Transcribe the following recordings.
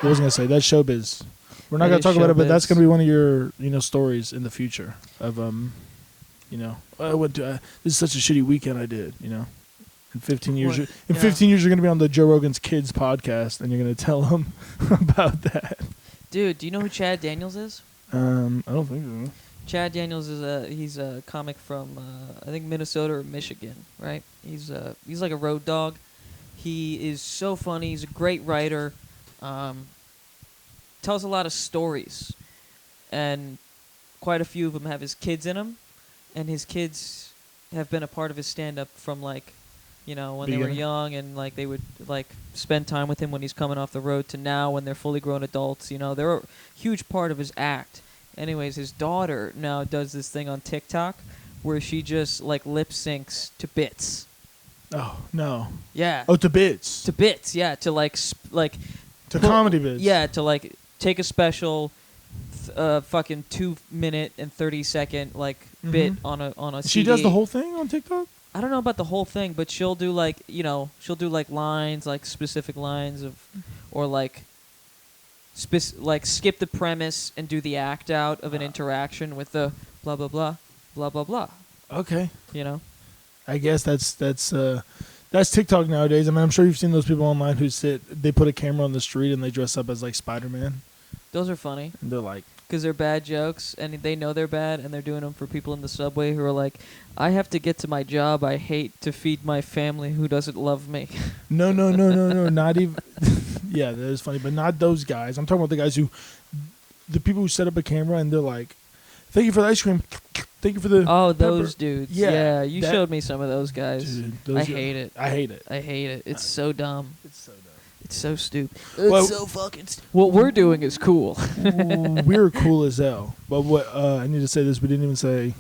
I was gonna say that's showbiz. We're not gonna talk about it, but that's gonna be one of your stories in the future of I went to this is such a shitty weekend I did. In 15 years, 15 years, you're gonna be on the Joe Rogan's Kids podcast, and you're gonna tell them about that. Dude, do you know who Chad Daniels is? I don't think so. Chad Daniels he's a comic from I think Minnesota or Michigan, right? He's like a road dog. He is so funny. He's a great writer. Tells a lot of stories, and quite a few of them have his kids in them, and his kids have been a part of his stand-up from when they were young, and they would spend time with him when he's coming off the road to now when they're fully grown adults. They're a huge part of his act. Anyways, his daughter now does this thing on TikTok where she just lip syncs to bits. Oh no. Yeah. Oh, to bits. To bits, yeah. To to comedy bits. Yeah, to take a special, fucking 2-minute and 30-second bit on a. She CD. does the whole thing on TikTok. I don't know about the whole thing, but she'll do she'll do lines, specific lines of, or skip the premise and do the act out of an interaction with the blah blah blah blah blah blah. Okay. I guess that's TikTok nowadays. I mean, I'm sure you've seen those people online who they put a camera on the street and they dress up as Spider-Man. Those are funny. And they're because they're bad jokes, and they know they're bad, and they're doing them for people in the subway who are I have to get to my job. I hate to feed my family who doesn't love me. No, not even. Yeah, that is funny, but not those guys. I'm talking about the people who set up a camera and they're like, "Thank you for the ice cream. Thank you for the." Oh, pepper. Those dudes. Yeah, you showed me some of those guys. Dude, I hate it. I hate it. I hate it. It's so dumb. It's so dumb. It's so stupid. It's so fucking stupid. What we're doing is cool. We're cool as hell. But what I need to say this, we didn't even say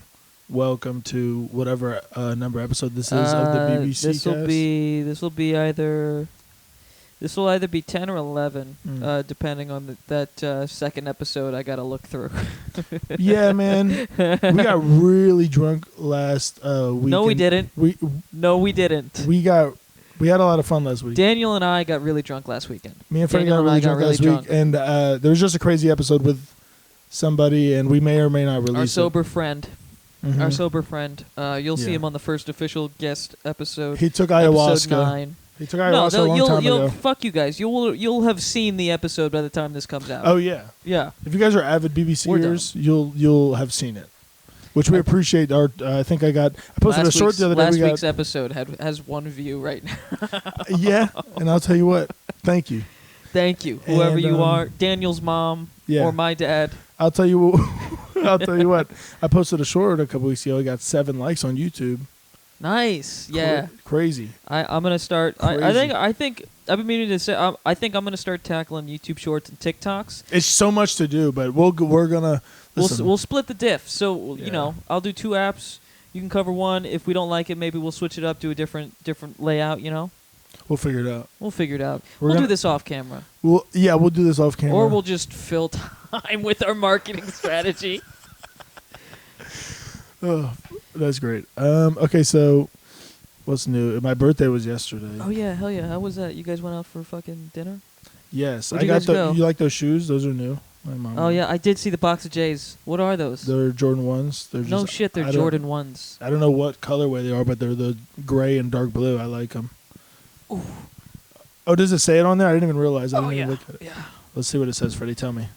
welcome to whatever number episode this is of the BBC This will either be 10 or 11, depending on that second episode I got to look through. Yeah, man. We got really drunk last week. No, we didn't. We didn't. We had a lot of fun last week. Daniel and I got really drunk last weekend. Me and Freddy got really drunk last week. And there was just a crazy episode with somebody, and we may or may not release Our sober friend. Mm-hmm. Our sober friend. You'll see him on the first official guest episode. He took ayahuasca. Episode 9. He took ayahuasca a long time ago. Fuck you guys. You'll have seen the episode by the time this comes out. Oh, yeah. Yeah. If you guys are avid BBCers, you'll have seen it. Which we appreciate. I think I posted a short the other day. Last week's episode has 1 view right now. Yeah, and I'll tell you what. Thank you. Thank you, whoever you are. Daniel's mom or my dad. I'll tell you what. I posted a short a couple weeks ago. I got 7 likes on YouTube. Nice. Yeah. Crazy. I'm gonna start. I think I've been meaning to say. I think I'm gonna start tackling YouTube Shorts and TikToks. It's so much to do, but we're gonna. We'll split the diff. So I'll do 2 apps. You can cover one. If we don't like it, maybe we'll switch it up, do a different layout. We'll figure it out. We'll do this off camera. We'll do this off camera. Or we'll just fill time with our marketing strategy. Oh, that's great. Okay, so what's new? My birthday was yesterday. Oh yeah, hell yeah! How was that? You guys went out for fucking dinner? Yes, Where'd you guys go? You like those shoes? Those are new. My mom. Oh yeah, I did see the box of J's. What are those? They're Jordan 1s. They're no shit, they're Jordan 1s. I don't know what colorway they are, but they're the gray and dark blue. I like them. Ooh. Oh, does it say it on there? I didn't even realize. I didn't even look at it. Yeah. Let's see what it says, Freddie. Tell me,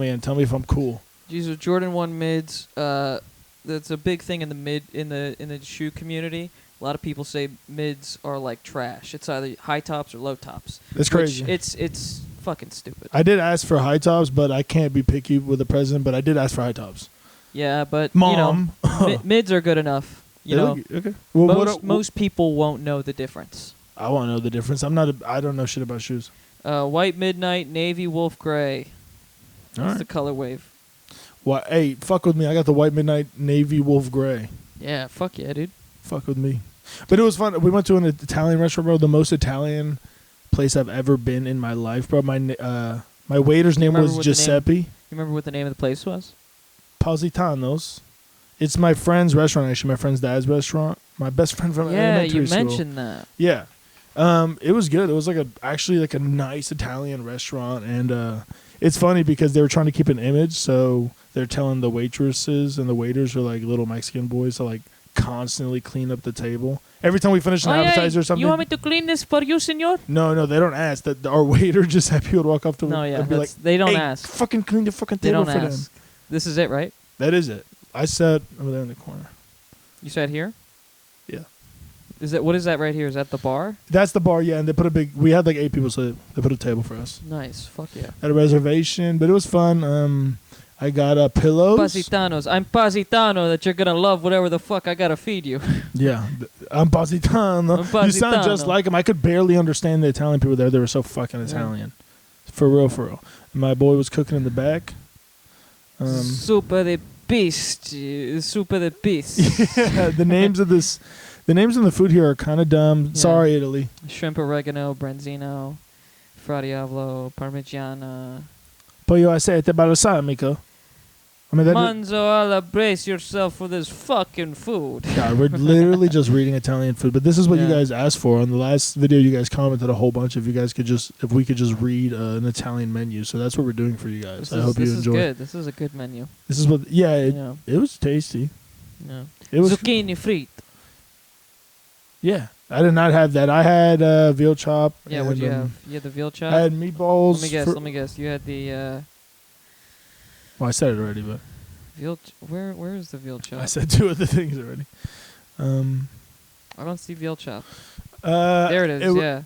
and tell me if I'm cool. These are Jordan 1 mids. That's a big thing in the shoe community. A lot of people say mids are like trash. It's either high tops or low tops. That's crazy. It's fucking stupid. I did ask for high tops, but I can't be picky with the president. But I did ask for high tops. Yeah, but Mom, mids are good enough. Okay. Well, most people won't know the difference. I won't know the difference. I don't know shit about shoes. White midnight, navy, wolf gray. That's the color wave. Well, hey, fuck with me. I got the white midnight, navy, wolf gray. Yeah, fuck yeah, dude. Fuck with me. But it was fun. We went to an Italian restaurant, bro. The most Italian place I've ever been in my life, bro. My waiter's name was Giuseppe. You remember what the name of the place was? Positano's. It's my friend's restaurant, actually. My friend's dad's restaurant. My best friend from elementary school. Yeah, you mentioned that. Yeah. It was good. It was actually a nice Italian restaurant, and it's funny because they were trying to keep an image, so they're telling the waitresses and the waiters are like little Mexican boys to like constantly clean up the table. Every time we finish an appetizer or something. You want me to clean this for you, senor? No, they don't ask. That our waiter just had people walk up to him and be like, they don't hey, ask. Fucking clean the fucking They table don't for ask. them. This is it, right? That is it. I sat over there in the corner. You sat here? Yeah. What is that right here? Is that the bar? That's the bar, yeah. And they put we had like 8 people, so they put a table for us. Nice. Fuck yeah. At a reservation, but it was fun. I got pillows. Positanos. I'm Positano that you're going to love whatever the fuck I got to feed you. Yeah. I'm Positano. You sound just like him. I could barely understand the Italian people there. They were so fucking Italian. Yeah. For real, for real. And my boy was cooking in the back. Super de beast. Super de beast. Yeah, the names of the food here are kind of dumb. Yeah. Sorry, Italy. Shrimp oregano, branzino, fra diavolo, parmigiana. Pollo aceite balsamico. I mean, Manzo alla, brace yourself for this fucking food. God, we're literally just reading Italian food, but this is what you guys asked for. On the last video, you guys commented a whole bunch if we could just read an Italian menu. So that's what we're doing for you guys. I hope you enjoy. This is good. This is a good menu. This is what, it was tasty. Yeah. It was zucchini frite. Yeah, I did not have that. I had veal chop. Yeah, what'd you have? You had the veal chop? I had meatballs. Let me guess. You had the... Well, I said it already, but... Where is the veal chop? I said 2 of the things already. I don't see veal chop. There it is, yeah.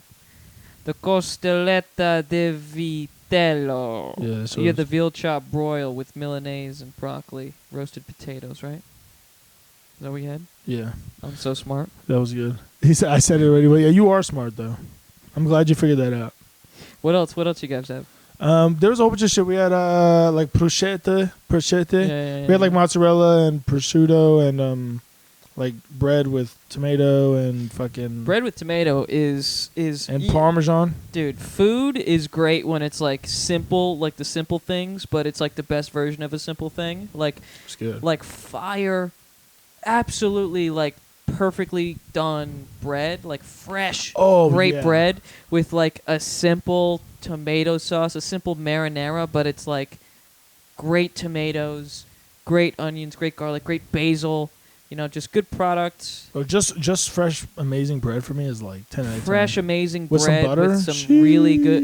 The costoletta de vitello. Yeah, so you had the veal chop broil with Milanese and broccoli, roasted potatoes, right? Is that what you had? Yeah. I'm so smart. That was good. I said it already. Well, yeah, you are smart, though. I'm glad you figured that out. What else? What else you guys have? There was a whole bunch of shit. We had like prosciutto. Yeah. We had like mozzarella and prosciutto and like bread with tomato and fucking bread with tomato is and Parmesan. Dude, food is great when it's like simple, like the simple things, but it's like the best version of a simple thing. Like it's good. Like fire, absolutely like perfectly done bread, like fresh, great bread with like a simple tomato sauce, a simple marinara, but it's like great tomatoes, great onions, great garlic, great basil, just good products. Oh, just fresh amazing bread for me is like 10 out of 10. Fresh amazing with bread some butter? with some really good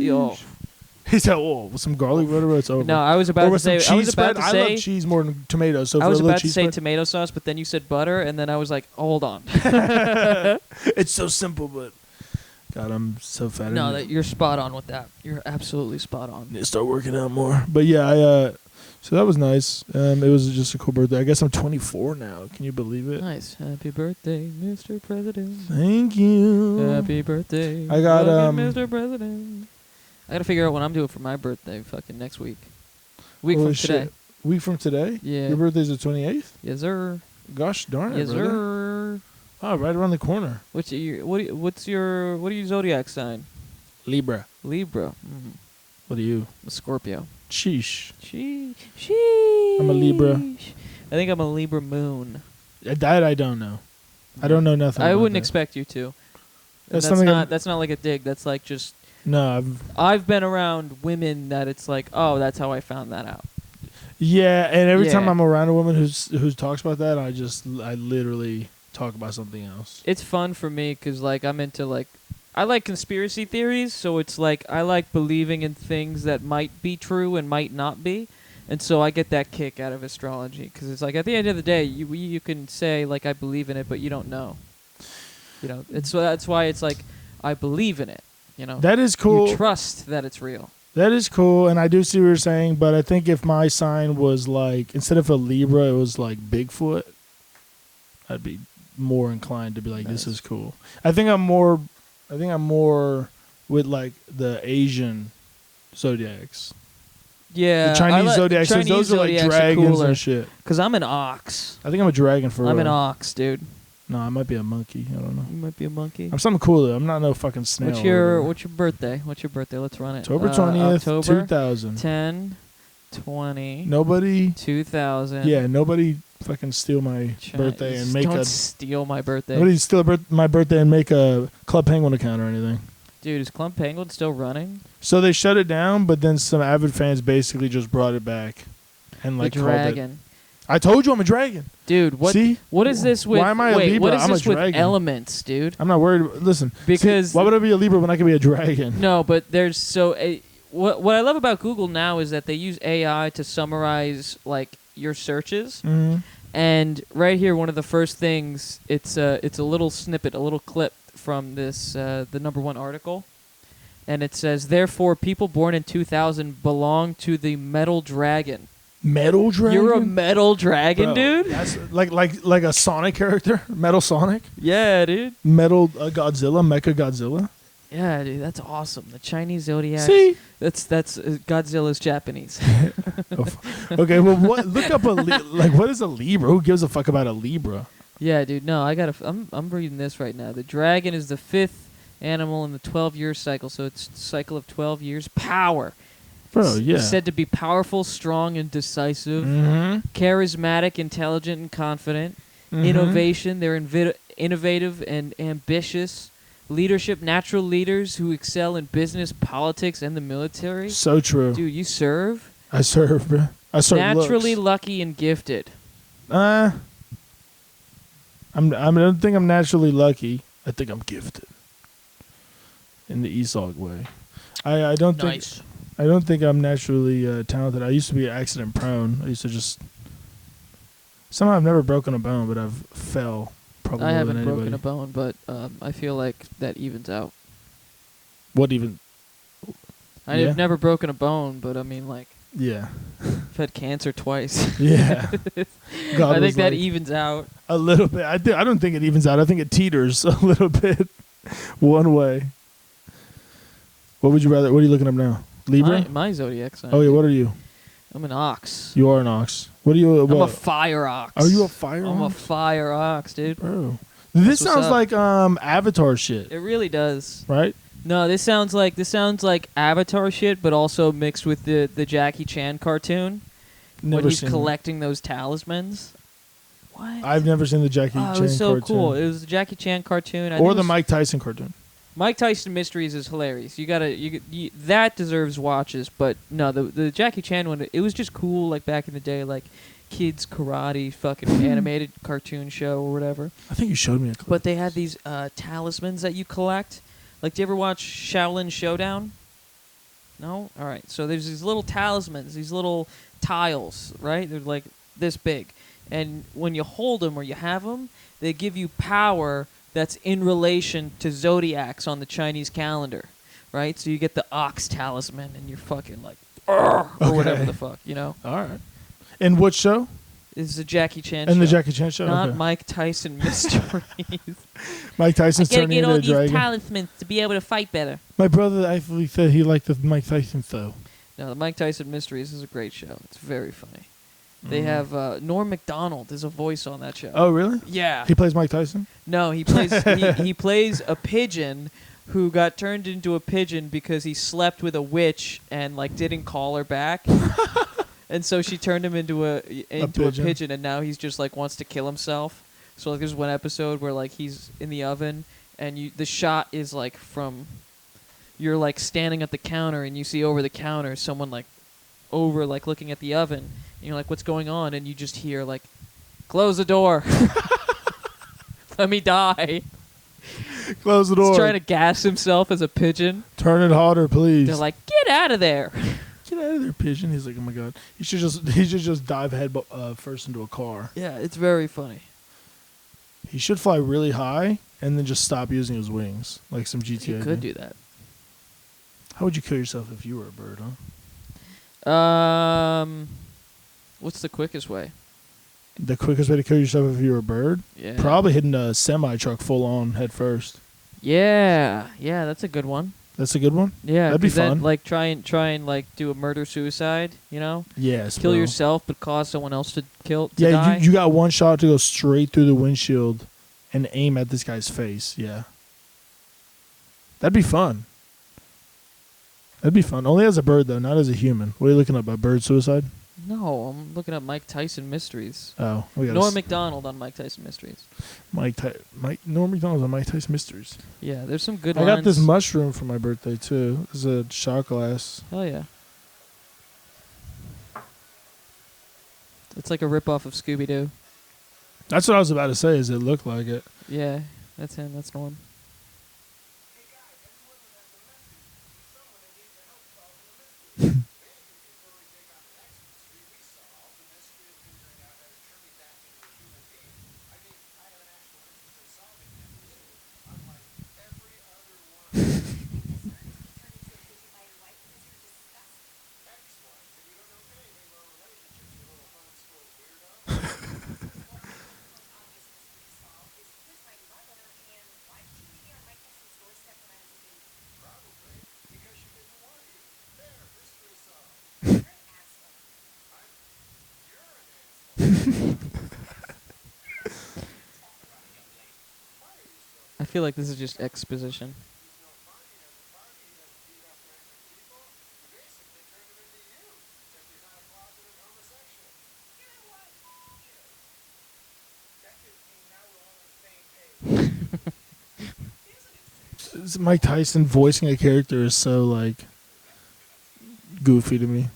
He said, with some garlic butter, it's over. No, I was about to say I love cheese more than tomatoes. So I was about to say bread? tomato sauce, but then you said butter, and then I was like, hold on. It's so simple, but God, I'm so fat. No, you're spot on with that. You're absolutely spot on. Need to start working out more. But yeah, so that was nice. It was just a cool birthday. I guess I'm 24 now. Can you believe it? Nice. Happy birthday, Mr. President. Thank you. Happy birthday. I got Mr. President. I gotta figure out what I'm doing for my birthday fucking next week. Week from today. Week from today? Yeah. Your birthday's the 28th? Yes, sir. Gosh darn it, yes, brother. Sir. Oh, right around the corner. What's your zodiac sign? Libra. Libra. Mm-hmm. What are you? A Scorpio. Sheesh. Sheesh. I'm a Libra. I think I'm a Libra moon. That I don't know. I don't know nothing. I wouldn't expect you to. That's not like a dig. That's like just. No, I've been around women that it's like, oh, that's how I found that out. Yeah, and every time I'm around a woman who talks about that, I literally talk about something else. It's fun for me because like I'm into like I like conspiracy theories, so it's like I like believing in things that might be true and might not be, and so I get that kick out of astrology because it's like at the end of the day, you can say like I believe in it, but you don't know. That's why it's like I believe in it. That is cool. You trust that it's real. That is cool, and I do see what you're saying, but I think if my sign was like, instead of a Libra, it was like Bigfoot, I'd be more inclined to be like, nice. This is cool. I think I'm more with like the Asian zodiacs. Yeah. The Chinese zodiacs, those are like dragons and shit. Because I'm an ox. I think I'm a dragon for real. I'm an ox, dude. No, I might be a monkey. I don't know. You might be a monkey. I'm something cool though. I'm not no fucking snail. What's your birthday? Let's run it. October 20th, October 2000. 10, 20. Nobody. 2000. Yeah, nobody fucking steal my birthday and make Don't steal my birthday. Nobody steal my birthday and make a Club Penguin account or anything. Dude, is Club Penguin still running? So they shut it down, but then some avid fans basically just brought it back and like the dragon. I told you I'm a dragon. Dude, what? See? What is this with? Why am I a Libra? What is I'm this a with dragon. elements, dude? I'm not worried. Listen, because why would I be a Libra when I could be a dragon? No, but there's what I love about Google now is that they use AI to summarize like your searches. Mm-hmm. And right here, one of the first things, it's a little snippet, a little clip from this the #1 article. And it says, therefore, people born in 2000 belong to the metal dragon. Metal dragon? You're a metal dragon, bro, dude? That's like a Sonic character? Metal Sonic? Yeah, dude. Metal Godzilla? Mecha Godzilla? Yeah, dude, that's awesome. The Chinese zodiac. See? That's Godzilla's Japanese. Okay, well, look up what is a Libra? Who gives a fuck about a Libra? Yeah, dude, no, I'm reading this right now. The dragon is the 5th animal in the 12-year cycle, so it's a cycle of 12 years. Power. Bro, yeah. It's said to be powerful, strong, and decisive. Mm-hmm. Charismatic, intelligent, and confident. Mm-hmm. Innovation. They're innovative and ambitious. Leadership. Natural leaders who excel in business, politics, and the military. So true. Dude, you serve? I serve, bro. I serve Naturally looks. lucky and gifted. I don't think I'm naturally lucky. I think I'm gifted. In the Esau way. I don't think I'm naturally talented. I used to be accident prone. I used to just somehow I've never broken a bone, but I've fell probably I more haven't than broken anybody. a bone, but I feel like that evens out. What even? I've never broken a bone, but I mean, like, yeah, I've had cancer twice. yeah. God I think that like evens out a little bit. I don't think it evens out. I think it teeters a little bit one way. What would you rather? What are you looking up now? Libra? My zodiac sign. Oh yeah, what are you? I'm an ox. You are an ox. What are you? I'm a What? fire ox. Are you a fire I'm a ox? fire ox, dude. Bro. This That's what's sounds up. like Avatar shit, It really does. right? No, this sounds like Avatar shit, but also mixed with the Jackie Chan cartoon Never when he's seen collecting those talismans. What? I've never seen the Jackie Chan it was so cartoon. cool. It was the Jackie Chan cartoon. Or the Mike Tyson cartoon. Mike Tyson Mysteries is hilarious. That deserves watches. But no, the Jackie Chan one, it was just cool. Like back in the day, like kids karate, fucking animated cartoon show or whatever. I think you showed me a clip. But they had these talismans that you collect. Like, do you ever watch Shaolin Showdown? No? All right. So there's these little talismans, these little tiles, right? They're like this big. And when you hold them or you have them, they give you power that's in relation to zodiacs on the Chinese calendar, right? So you get the ox talisman and you're fucking like, or whatever the fuck, you know? All right. And what show? This is a Jackie Chan show. And the Jackie Chan show? Not Okay. Mike Tyson Mysteries. Mike Tyson's I gotta turning get into all a these dragon. talismans to be able to fight better. My brother actually said he liked the Mike Tyson show. No, the Mike Tyson Mysteries is a great show. It's very funny. They have Norm Macdonald is a voice on that show. Oh, really? Yeah. He plays Mike Tyson? No, he plays he plays a pigeon who got turned into a pigeon because he slept with a witch and like didn't call her back. And so she turned him into a pigeon, and now he's just like wants to kill himself. So like there's one episode where like he's in the oven and the shot is like from you're like standing at the counter and you see over the counter someone like over like looking at the oven and you're like, what's going on? And you just hear like, close the door. Let me die. Close the door. He's trying to gas himself as a pigeon. Turn it hotter, please. They're like, get out of there. Get out of there, pigeon. He's like, oh my god. He should just dive head first into a car. Yeah, it's very funny. He should fly really high and then just stop using his wings, like some GTA. You could do that. How would you kill yourself if you were a bird, huh? What's the quickest way? The quickest way to kill yourself if you were a bird? Yeah. Probably hitting a semi-truck full on head first. Yeah, that's a good one. That's a good one? Yeah, that'd be 'cause then, fun. like try and like do a murder-suicide, you know? Yes, Kill bro. yourself but cause someone else to die. Yeah, you got one shot to go straight through the windshield and aim at this guy's face. Yeah. That'd be fun. That'd be fun. Only as a bird, though, not as a human. What are you looking up? Bird suicide? No, I'm looking up Mike Tyson mysteries. Oh, we got Norm Macdonald on Mike Tyson mysteries. Norm Macdonald on Mike Tyson mysteries. Yeah, there's some good I lines. got this mushroom for my birthday too. This is a shot glass. Hell yeah. It's like a ripoff of Scooby-Doo. That's what I was about to say. Is it looked like it? Yeah, that's him. That's Norm. I feel like this is just exposition. Mike Tyson voicing a character is so like goofy to me.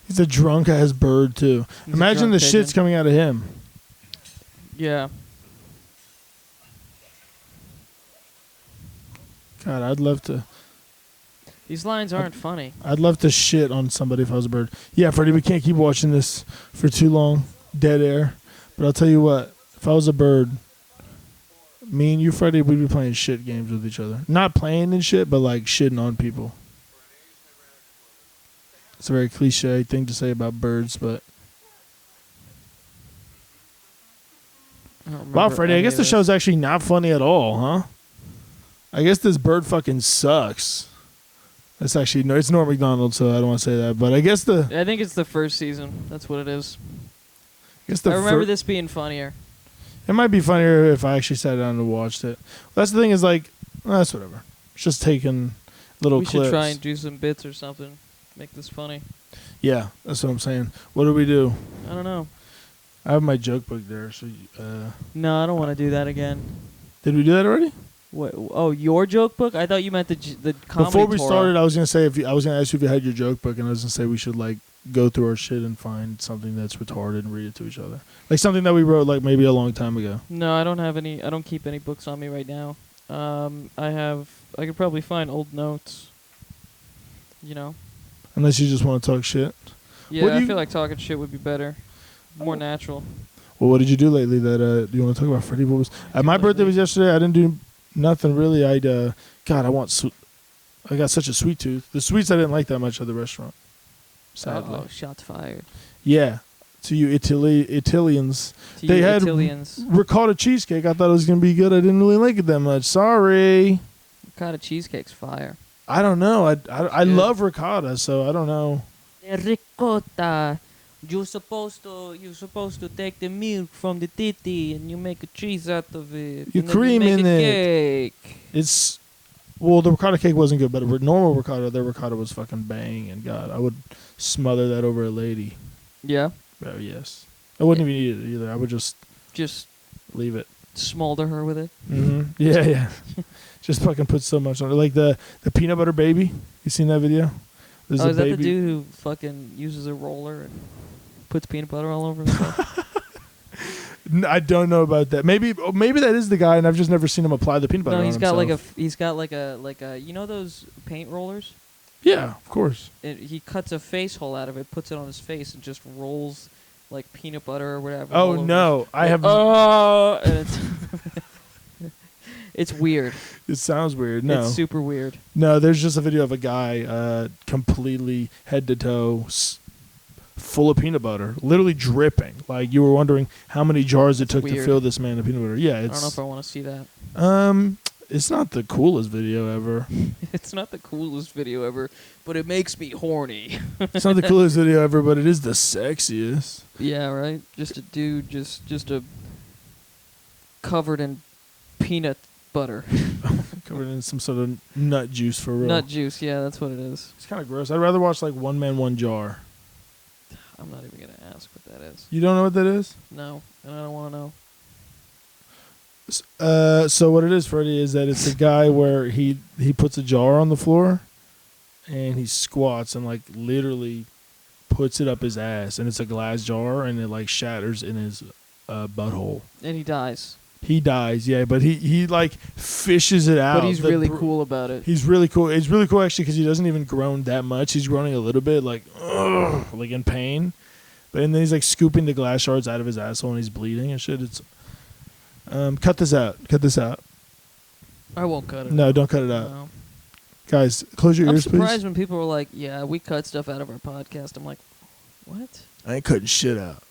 He's a drunk ass bird too. He's Imagine the shit's coming out of him. Yeah. God, I'd love to. These lines aren't funny. I'd love to shit on somebody if I was a bird. Yeah, Freddy, we can't keep watching this for too long. Dead air. But I'll tell you what, if I was a bird, me and you, Freddy, we'd be playing shit games with each other. Not playing and shit, but like shitting on people. It's a very cliche thing to say about birds, but... Wow, Freddy, I guess the show's actually not funny at all, huh? I guess this bird fucking sucks. That's actually... No, it's Norm Macdonald, so I don't want to say that, but I guess the... I think it's the first season. That's what it is. I guess the remember this being funnier. It might be funnier if I actually sat down and watched it. That's the thing is like... that's whatever. It's just taking little clips. We should try and do some bits or something. Make this funny. Yeah, that's what I'm saying. What do we do? I don't know. I have my joke book there. So, no, I don't want to do that again. Did we do that already? What? Oh, your joke book? I thought you meant the comedy. Before we started, I was gonna say I was gonna ask you if you had your joke book, and I was gonna say we should like go through our shit and find something that's retarded and read it to each other, like something that we wrote like maybe a long time ago. No, I don't have any. I don't keep any books on me right now. I could probably find old notes. You know. Unless you just want to talk shit. Yeah, I feel like talking shit would be better, more natural. Well, what did you do lately? Do you want to talk about Freddy? What was my birthday was yesterday. I didn't do nothing really. God, I got such a sweet tooth. The sweets I didn't like that much at the restaurant. Sadly. Oh, shots fired. Yeah, to you Italians. They had ricotta cheesecake. I thought it was gonna be good. I didn't really like it that much. Sorry. Ricotta cheesecake's fire. I don't know. I love ricotta, so I don't know. Ricotta. You're supposed to take the milk from the titty and you make a cheese out of it. You cream in it. Cake. The ricotta cake wasn't good, but normal ricotta, their ricotta was fucking bang. And God, I would smother that over a lady. Yeah. Yes. I wouldn't even eat it either. I would just leave it. Smolder her with it. Mm-hmm. Yeah. Just fucking put so much on it. Like the peanut butter baby. You seen that video? Is that the dude who fucking uses a roller and puts peanut butter all over himself? I don't know about that. Maybe that is the guy, and I've just never seen him apply the peanut butter. No, he's got like a you know those paint rollers? Yeah, of course. He cuts a face hole out of it, puts it on his face, and just rolls like peanut butter or whatever. Oh no, I have. Oh, it's weird. It sounds weird. No, it's super weird. No, there's just a video of a guy completely head to toe. Full of peanut butter, literally dripping. Like you were wondering how many jars it took to fill this man of peanut butter. Yeah, I don't know if I want to see that. It's not the coolest video ever. It's not the coolest video ever, but it makes me horny. It's not the coolest video ever, but it is the sexiest. Yeah, right. Just a dude, just a covered in peanut butter. Covered in some sort of nut juice for real. Nut juice, yeah, that's what it is. It's kind of gross. I'd rather watch like One Man, One Jar. I'm not even gonna ask what that is. You don't know what that is? No, and I don't want to know. So what it is, Freddy, is that it's a guy where he puts a jar on the floor, and he squats and like literally puts it up his ass, and it's a glass jar, and it like shatters in his butthole. And he dies. He dies, yeah, but he like fishes it out. But he's really cool about it. He's really cool. It's really cool actually because he doesn't even groan that much. He's groaning a little bit, like like in pain. But and then he's like scooping the glass shards out of his asshole and he's bleeding and shit. It's cut this out. Cut this out. I won't cut it. No, out. don't cut it out. No. Guys, close your ears, please. I'm surprised when people were like, "Yeah, we cut stuff out of our podcast." I'm like, "What? I ain't cutting shit out.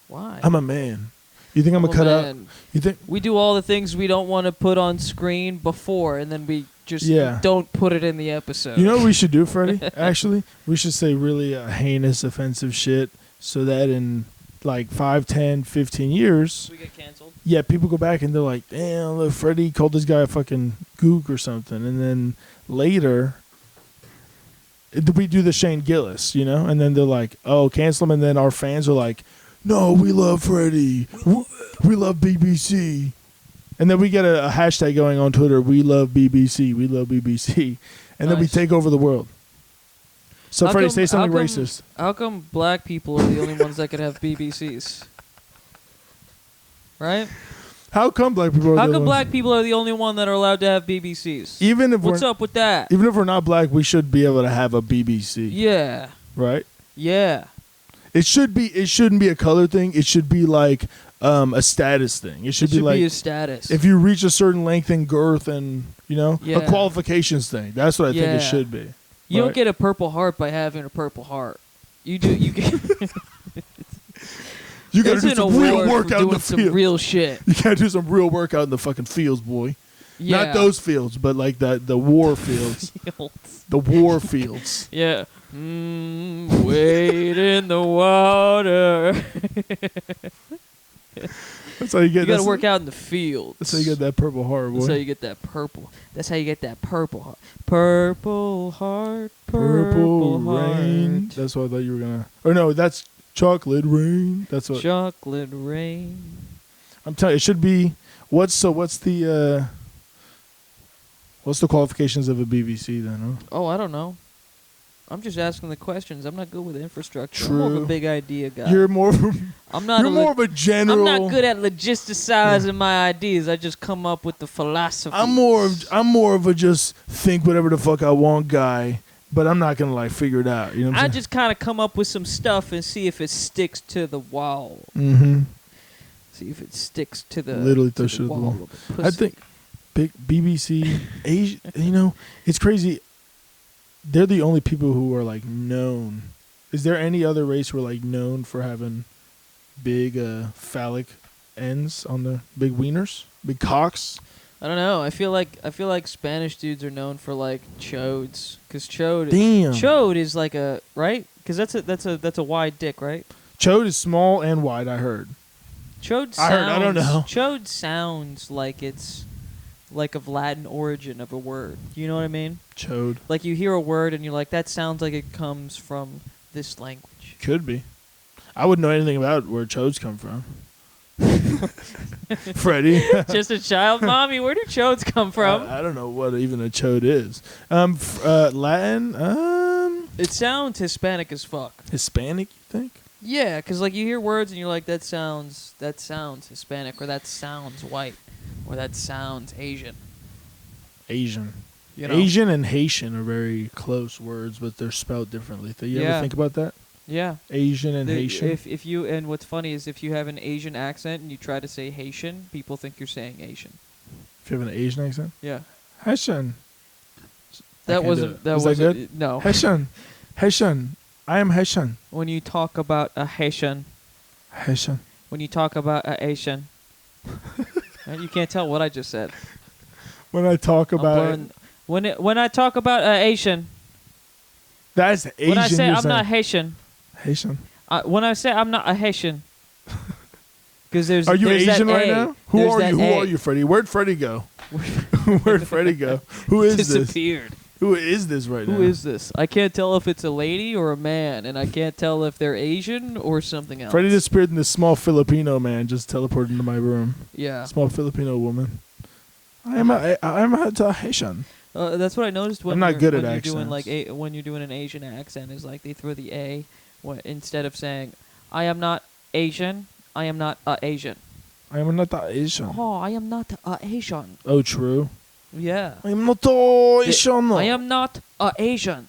Why? I'm a man. You think I'm gonna cut out? You think we do all the things we don't want to put on screen before, and then we just don't put it in the episode? You know what we should do, Freddie? Actually, we should say really heinous, offensive shit, so that in like 5, 10, 15 years, we get canceled. Yeah, people go back and they're like, "Damn, look, Freddie called this guy a fucking gook or something," and then later. We do the Shane Gillis, you know, and then they're like, "Oh, cancel him," and then our fans are like, "No, we love Freddie. We love BBC." And then we get a hashtag going on Twitter, "We love BBC. We love BBC." And then we take over the world. So, Freddie, say something racist. How come black people are the only ones that could have BBCs? Right? How come black people are How come black people are the only one that are allowed to have BBCs? Even if What's up with that? Even if we're not black, we should be able to have a BBC. Yeah. Right? Yeah. It shouldn't be a color thing. It should be like a status thing. It should be like a status. If you reach a certain length and girth and, you know, Yeah. a qualifications thing. That's what I think it should be. You don't get a Purple Heart by having a Purple Heart. You do. You get. You gotta do some real work out in the field. Some real shit. You gotta do some real work out in the fucking fields, boy. Yeah. Not those fields, but like the war fields. The war fields. Yeah. Wade in the water. That's how you get. You gotta work out in the fields. That's how you get that Purple Heart, boy. That's how you get that purple. That's how you get that Purple Heart. Purple Heart. Purple Heart. Rain. That's what I thought you were gonna. Or no, that's Chocolate Rain. That's what. Chocolate Rain. I'm telling you, it should be. What's the qualifications of a BBC then? Huh? Oh, I don't know. I'm just asking the questions. I'm not good with infrastructure. True. I'm more of a big idea guy. You're more of a, I'm not you're more of a general. I'm not good at logisticizing my ideas. I just come up with the philosophy. I'm more of a just think whatever the fuck I want guy, but I'm not gonna like figure it out. You know what I'm saying? I just kind of come up with some stuff and see if it sticks to the wall. Mm-hmm. See if it sticks to the literally to the wall. Of the I think big BBC Asia. You know, it's crazy. They're the only people who are like known. Is there any other race who are like known for having big phallic ends on the big wieners, big cocks? I don't know. I feel like Spanish dudes are known for like chodes, because chode is like a right, because that's a wide dick, right? Chode is small and wide. I heard. Chode sounds. I don't know. Chode sounds like it's like of Latin origin of a word. You know what I mean? Chode. Like you hear a word and you're like, that sounds like it comes from this language. Could be. I wouldn't know anything about where chodes come from. Freddie. Just a child. Mommy, where do chodes come from? I don't know what even a chode is. Latin. It sounds Hispanic as fuck. Hispanic, you think? Yeah, because like you hear words and you're like, that sounds Hispanic, or that sounds white, or that sounds Asian. Asian. You know? Asian and Haitian are very close words, but they're spelled differently. You ever think about that? Yeah. Asian and Haitian. If you and what's funny is if you have an Asian accent and you try to say Haitian, people think you're saying Asian. If you have an Asian accent? Yeah. Haitian. That wasn't good? No. Haitian. I am Haitian. When you talk about a Haitian. When you talk about a Asian. You can't tell what I just said. When I talk about when I talk about a Asian. That's Asian. When I say I'm not Haitian. Haitian. When I say I'm not a Haitian. Because there's. Are you there's Asian that right A. now? Who There's are you? that Who A. are you, Freddy? Where'd Freddy go? Where'd Freddy go? Who is this? Disappeared. Who is this right now? Who is this? I can't tell if it's a lady or a man, and I can't tell if they're Asian or something else. Freddy disappeared, and this small Filipino man just teleported into my room. Yeah. Small Filipino woman. I'm a Haitian. That's what I noticed when I'm not you're, good when at you're doing accents. when you're doing an Asian accent is like they throw the A instead of saying I am not Asian, I am not Asian. I am not Asian. Oh, I am not Asian. Oh, true. Yeah. I am not Asian. I am not Asian.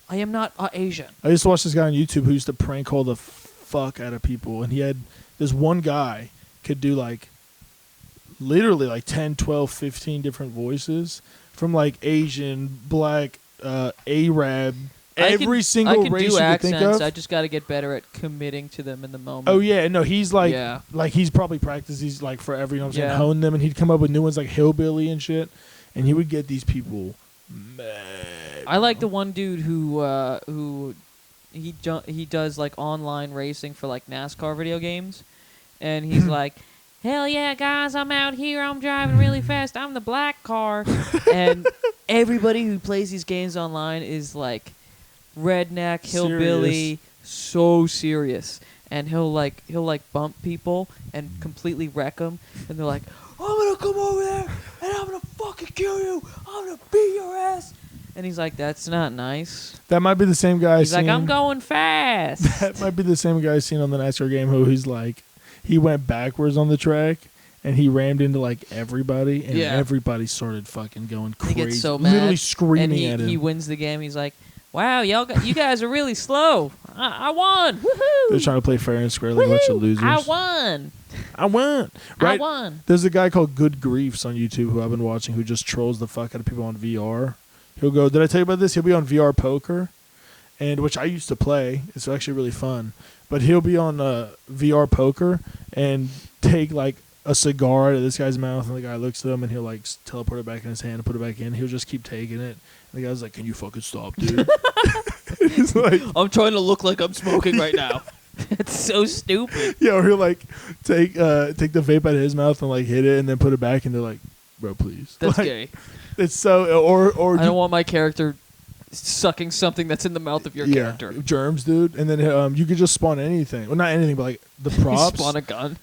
I am not Asian. I used to watch this guy on YouTube who used to prank call the fuck out of people, and he had this one guy could do like literally like 10, 12, 15 different voices from like Asian, black, Arab, every single race do you accents, could think of. I just got to get better at committing to them in the moment. Oh yeah, no, he's like, Yeah. like he's probably practiced these like forever. You know what I'm saying? Yeah. Hone them, and he'd come up with new ones like hillbilly and shit, and he would get these people mad. I like the one dude who he does like online racing for like NASCAR video games, and he's like, "Hell yeah, guys! I'm out here. I'm driving really fast. I'm the black car." And everybody who plays these games online is like redneck, hillbilly, so serious. And he'll like bump people and completely wreck them, and they're like, "I'm gonna come over there and I'm gonna fucking kill you. I'm gonna beat your ass." And he's like, "That's not nice." That might be the same guy. He's like, "I'm going fast." That might be the same guy seen on the NASCAR game who he's like, he went backwards on the track and he rammed into like everybody, and everybody started fucking going crazy. He gets so mad, literally screaming and at him. he wins the game. He's like, "Wow, you guys are really slow. I won. Woohoo!" They're trying to play fair and square like a bunch of losers. I won. Right? I won. There's a guy called Good Griefs on YouTube who I've been watching who just trolls the fuck out of people on VR. He'll go, did I tell you about this? He'll be on VR poker, and which I used to play. It's actually really fun. But he'll be on VR poker and take like a cigar out of this guy's mouth, and the guy looks at him and he'll like teleport it back in his hand and put it back in. He'll just keep taking it. And the guy's like, "Can you fucking stop, dude?" It's like, I'm trying to look like I'm smoking right now. It's so stupid. yeah, or he'll like take the vape out of his mouth and like hit it and then put it back, and they're like, "Bro, please." That's like, gay. It's so or I don't want my character sucking something that's in the mouth of your character. Germs, dude. And then you could just spawn anything. Well, not anything, but like the props. Spawn a gun.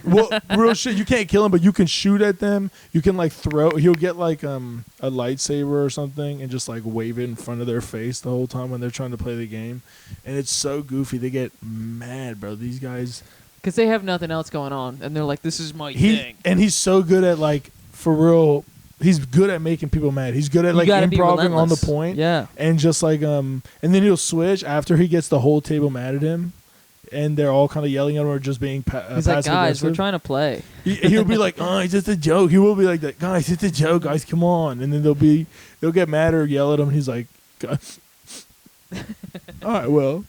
Well, real shit. You can't kill him, but you can shoot at them. You can like throw. He'll get like a lightsaber or something and just like wave it in front of their face the whole time when they're trying to play the game. And it's so goofy. They get mad, bro. These guys. Because they have nothing else going on, and they're like, "This is my thing." And he's so good at like for real. He's good at making people mad. He's good at like improvising on the point. Yeah. And just like and then he'll switch after he gets the whole table mad at him, and they're all kind of yelling at him or just being he's like, "Guys, we're trying to play." He'll be like, "Oh, it's just a joke." He will be like that, "Guys, it's a joke, guys, come on." And then they'll get mad or yell at him. And he's like, "Guys, all right, well,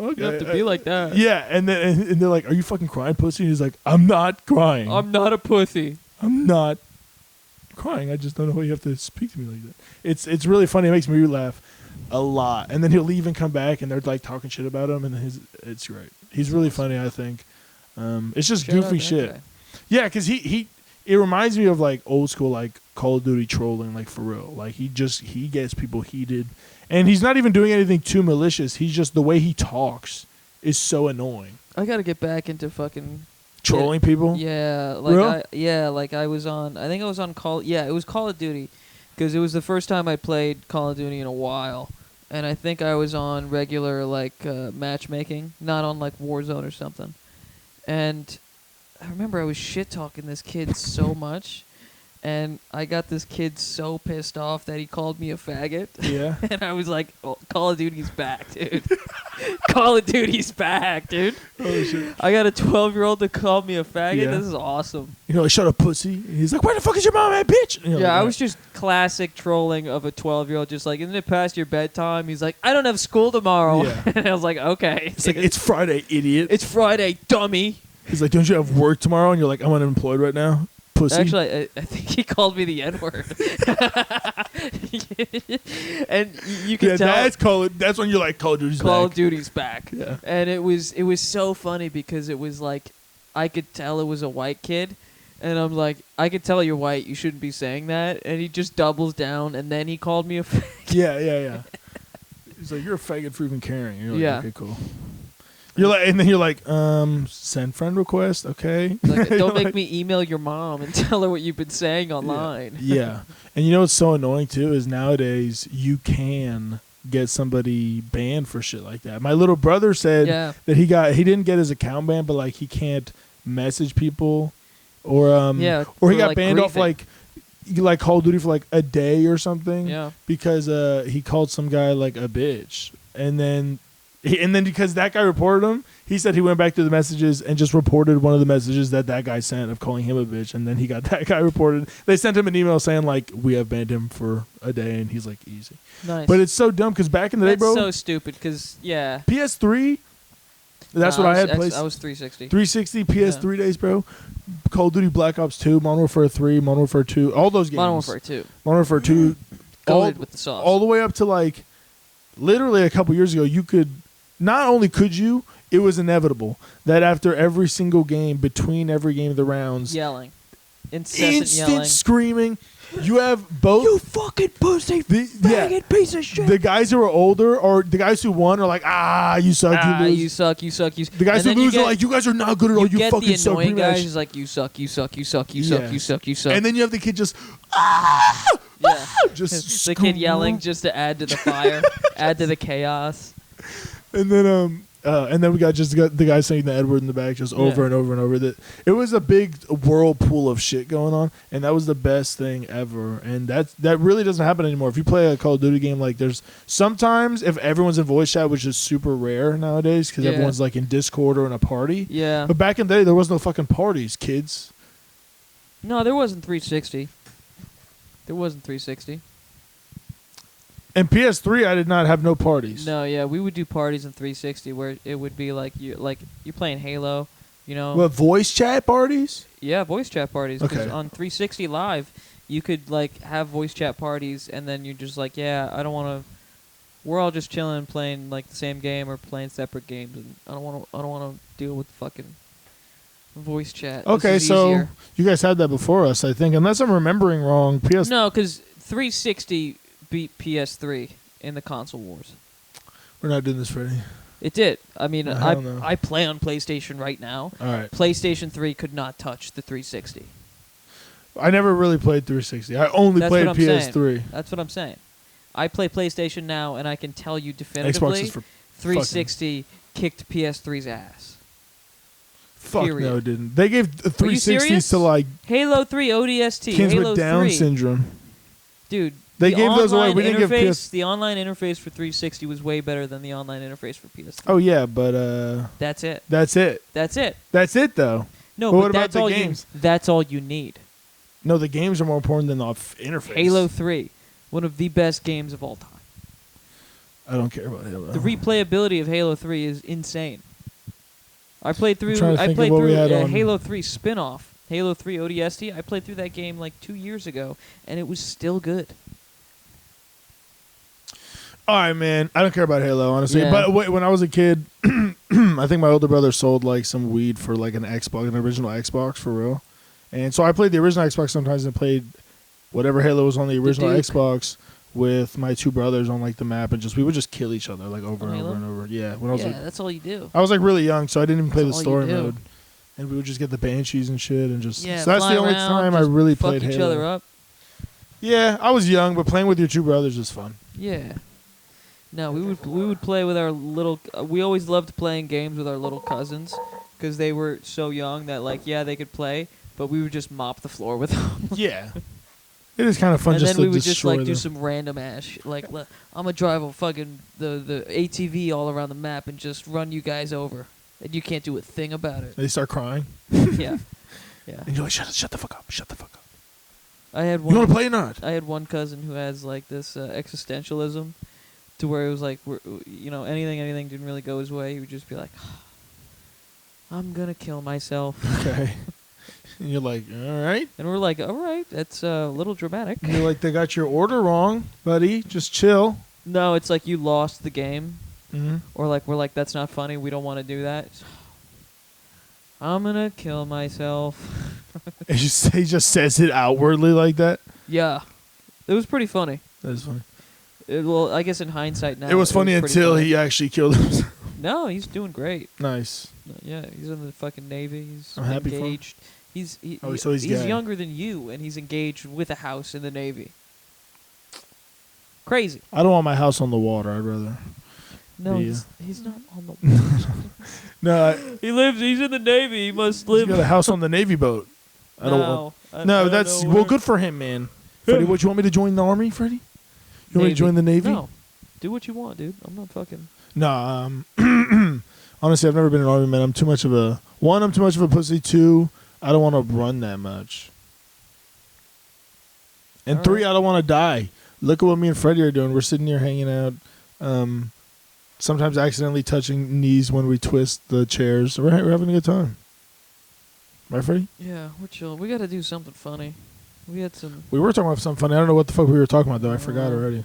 okay." You have to be like that. Yeah, and then and they're like, "Are you fucking crying, pussy?" And he's like, "I'm not crying. I'm not a pussy. I'm not crying. I just don't know why you have to speak to me like that." It's really funny. It makes me laugh a lot. And then he'll leave and come back, and they're like talking shit about him, and it's great. He's really funny, I think. It's just goofy shit. Guy. Yeah, because it reminds me of like old school like Call of Duty trolling, like for real. Like he gets people heated, and he's not even doing anything too malicious. He's just the way he talks is so annoying. I gotta get back into fucking Trolling people? Yeah, like Real? I was on. I think I was on Call. Yeah, it was Call of Duty, because it was the first time I played Call of Duty in a while, and I think I was on regular like matchmaking, not on like Warzone or something. And I remember I was shit talking this kid so much, and I got this kid so pissed off that he called me a faggot. Yeah. And I was like, oh, "Call of Duty's back, dude. Call of Duty's back, dude." Oh shit. I got a 12-year-old to call me a faggot. Yeah. This is awesome. You know, like, "Shut up, pussy." And he's like, "Where the fuck is your mom at, bitch?" And you're Yeah, like, I "All was just classic trolling of a 12-year-old, just like, "Isn't it past your bedtime?" He's like, "I don't have school tomorrow." Yeah. And I was like, "Okay." It's like, "It's Friday, idiot." It's Friday, dummy. He's like, "Don't you have work tomorrow?" And you're like, "I'm unemployed right now, pussy." Actually, I think he called me the N-word. And you can tell that's when you're like, Call of Duty's Call back. of Duty's back. Yeah. And it was so funny because it was like I could tell it was a white kid. And I'm like, I could tell you're white. You shouldn't be saying that. And he just doubles down, and then he called me a faggot. Yeah. He's like, you're a faggot for even caring. And you're like, okay, cool. You're like, and then you're like, send friend request, okay? Like, don't make me email your mom and tell her what you've been saying online. Yeah. And you know what's so annoying too is nowadays you can get somebody banned for shit like that. My little brother said that he didn't get his account banned, but like he can't message people, or he got banned off like Call of Duty for like a day or something. Yeah. Because he called some guy like a bitch, and then because that guy reported him, he said he went back to the messages and just reported one of the messages that guy sent of calling him a bitch, and then he got that guy reported. They sent him an email saying like, we have banned him for a day, and he's like, easy. Nice. But it's so dumb because back in the day, bro. That's so stupid because PS3. That's what I had. I was 360. 360 PS3 days, bro. Call of Duty Black Ops 2, Modern Warfare 3, Modern Warfare 2, all those games. Modern Warfare 2. Modern Warfare 2. Goated with the sauce. All the way up to like, literally a couple years ago, you could. Not only could you, it was inevitable that after every single game, between every game of the rounds, yelling, instant yelling, screaming. You have both. You fucking pussy, faggot piece of shit. The guys who are older, or the guys who won, are like, you suck, you lose. You suck. The guys who lose are like, you guys are not good at all. You fucking suck. The annoying guys who's like, you suck. And then you have the kid just, just the kid yelling just to add to the fire, add to the chaos. And then we got the guy saying the Edward in the back just over and over and over. That it was a big whirlpool of shit going on, and that was the best thing ever. And that really doesn't happen anymore. If you play a Call of Duty game, like there's sometimes if everyone's in voice chat, which is super rare nowadays because everyone's like in Discord or in a party. Yeah. But back in the day, there was no fucking parties, kids. No, there wasn't 360. There wasn't 360. And PS3, I did not have no parties. No, yeah, we would do parties in 360 where it would be like you're playing Halo, you know. What, voice chat parties? Yeah, voice chat parties. Okay. On 360 Live, you could like have voice chat parties, and then you're just like, I don't want to. We're all just chilling, playing like the same game or playing separate games, and I don't want to deal with fucking voice chat. Okay, so easier. You guys had that before us, I think, unless I'm remembering wrong. No, because 360. Beat PS3 in the console wars. We're not doing this, Freddy. It did. I mean, I play on PlayStation right now. All right. PlayStation 3 could not touch the 360. I never really played 360. I only played PS3. Saying. That's what I'm saying. I play PlayStation now, and I can tell you definitively, Xbox is for 360 kicked PS3's ass. Fuck period. No, it didn't. They gave 360s to like Halo 3 ODST. kids Halo with Down 3. syndrome. Dude. They gave those away. We didn't give PS. The online interface for 360 was way better than the online interface for PS3. Oh yeah, but that's it. That's it. That's it. That's it, though. No, but that's all games? That's all you need. No, the games are more important than the interface. Halo 3, one of the best games of all time. I don't care about Halo. The replayability of Halo 3 is insane. I played through Halo 3 spin-off, Halo 3 ODST. I played through that game like 2 years ago, and it was still good. All right, man. I don't care about Halo, honestly. Yeah. But when I was a kid, I think my older brother sold like some weed for like an original Xbox for real. And so I played the original Xbox sometimes and played whatever Halo was on the original Xbox with my two brothers on like the map, and we would just kill each other like over and over and over. Yeah, when I was that's all you do. I was like really young, so I didn't even play the story mode. And we would just get the Banshees and shit, and just so that's the only time I really played Halo. Fuck each other up. Yeah, I was young, but playing with your two brothers is fun. Yeah. No, we would play with our little. We always loved playing games with our little cousins because they were so young that they could play, but we would just mop the floor with them. Yeah, it is kind of fun. And just then we would just like do some random ass. Like I'm gonna drive a fucking the ATV all around the map and just run you guys over, and you can't do a thing about it. They start crying. Yeah. And you're like, shut the fuck up, shut the fuck up. I had one. You want to play or not? I had one cousin who has like this existentialism. To where it was like, anything didn't really go his way. He would just be like, I'm going to kill myself. Okay. And you're like, all right. And we're like, all right, that's a little dramatic. And you're like, they got your order wrong, buddy. Just chill. No, it's like you lost the game. Mm-hmm. Or like, we're like, that's not funny. We don't want to do that. I'm gonna kill myself. He just says it outwardly like that. Yeah, it was pretty funny. That is funny. Well, I guess in hindsight now, It was funny until he actually killed himself. No, he's doing great. Nice. Yeah, he's in the fucking Navy. He's I'm happy engaged. for him. He's younger than you, and he's engaged with a house in the Navy. Crazy. I don't want my house on the water. I'd rather. No, he's not on the water. No, he's in the Navy. He must live. He's got a house on the Navy boat. I don't want. No, that's well. Good for him, man. Freddie, what you want me to join the army, Freddie? You want me to join the Navy? No, do what you want, dude. I'm not fucking. No, honestly, I've never been an army man. I'm too much of a pussy. 2, I don't want to run that much. And 3, I don't want to die. Look at what me and Freddie are doing. We're sitting here hanging out. Sometimes accidentally touching knees when we twist the chairs. We're having a good time. Right, Freddie? Yeah, we're chill. We got to do something funny. We were talking about something funny. I don't know what the fuck we were talking about, though. I forgot already.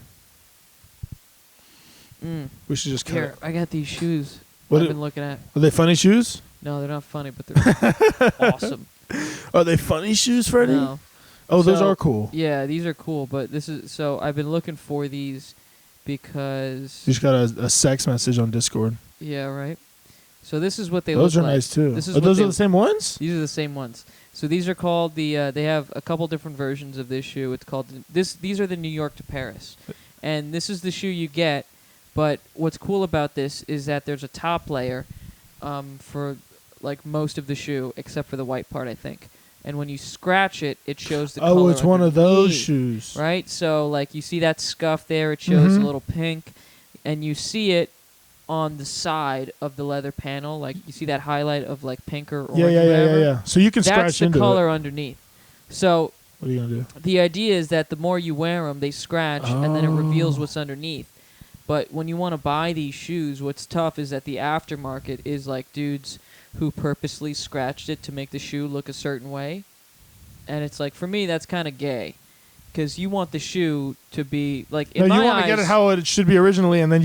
We should just Here, I got these shoes I've been looking at. Are they funny shoes? No, they're not funny, but they're awesome. Are they funny shoes, Freddie? No. Oh, those are cool. Yeah, these are cool, but I've been looking for these because... You just got a sex message on Discord. Yeah, right. So this is what they look like. Those are nice, too. Those are the same ones? These are the same ones. So these are called they have a couple different versions of this shoe. It's called... These are the New York to Paris. And this is the shoe you get, but what's cool about this is that there's a top layer for like most of the shoe, except for the white part, I think. And when you scratch it, it shows the color. Oh, it's one of those shoes. Right? So, like, you see that scuff there. It shows a little pink. And you see it on the side of the leather panel. Like, you see that highlight of, like, pink or orange or whatever. Yeah. So you can scratch into it. That's the color underneath. So... What are you going to do? The idea is that the more you wear them, they scratch, and then it reveals what's underneath. But when you want to buy these shoes, what's tough is that the aftermarket is, like, dudes who purposely scratched it to make the shoe look a certain way. And it's like, for me, that's kind of gay. Because you want the shoe to be, like, in my eyes... you want to get it how it should be originally, and then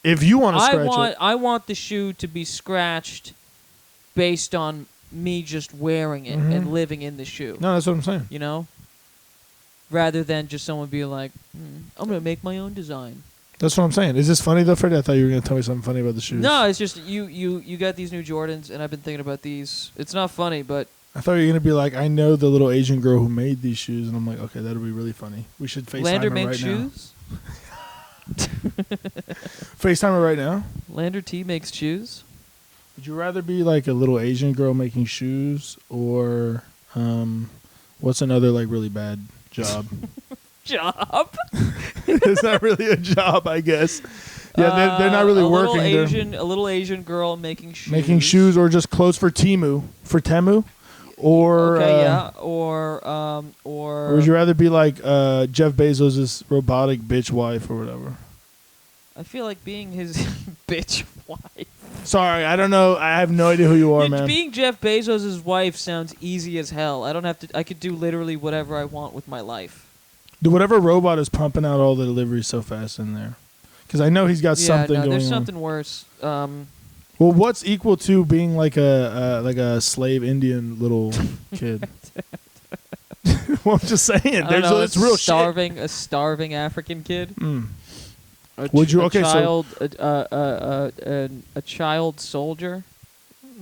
if you want to scratch it... I want the shoe to be scratched based on me just wearing it and living in the shoe. No, that's what I'm saying. You know? Rather than just someone being like, I'm going to make my own design. That's what I'm saying. Is this funny, though, Freddie? I thought you were going to tell me something funny about the shoes. No, it's just you got these new Jordans, and I've been thinking about these. It's not funny, but... I thought you were going to be like, I know the little Asian girl who made these shoes, and I'm like, okay, that'll be really funny. We should FaceTime Lander her right makes shoes? FaceTime her right now? Lander T makes shoes? Would you rather be like a little Asian girl making shoes, or what's another like really bad job? Job? It's not really a job, I guess. Yeah, they're not really working. A little Asian girl making shoes. Making shoes, or just clothes for Temu, or or would you rather be like Jeff Bezos' robotic bitch wife or whatever? I feel like being his bitch wife. Sorry, I don't know. I have no idea who you are, man. Being Jeff Bezos' wife sounds easy as hell. I don't have to. I could do literally whatever I want with my life. Whatever robot is pumping out all the deliveries so fast in there, because I know he's got something going on. There's something worse. Well, what's equal to being like a slave Indian little kid? Well, I'm just saying. It's real shit. A starving African kid. A child soldier,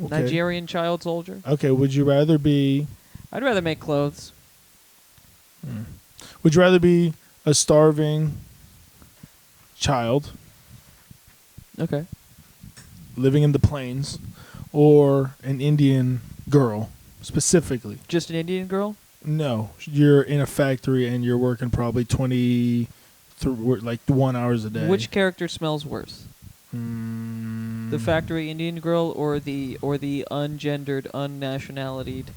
okay. Nigerian child soldier. Okay, would you rather be? I'd rather make clothes. Would you rather be a starving child? Okay. Living in the plains, or an Indian girl specifically? Just an Indian girl? No, you're in a factory and you're working probably 1 hours a day. Which character smells worse? The factory Indian girl or the ungendered, unnationalitied,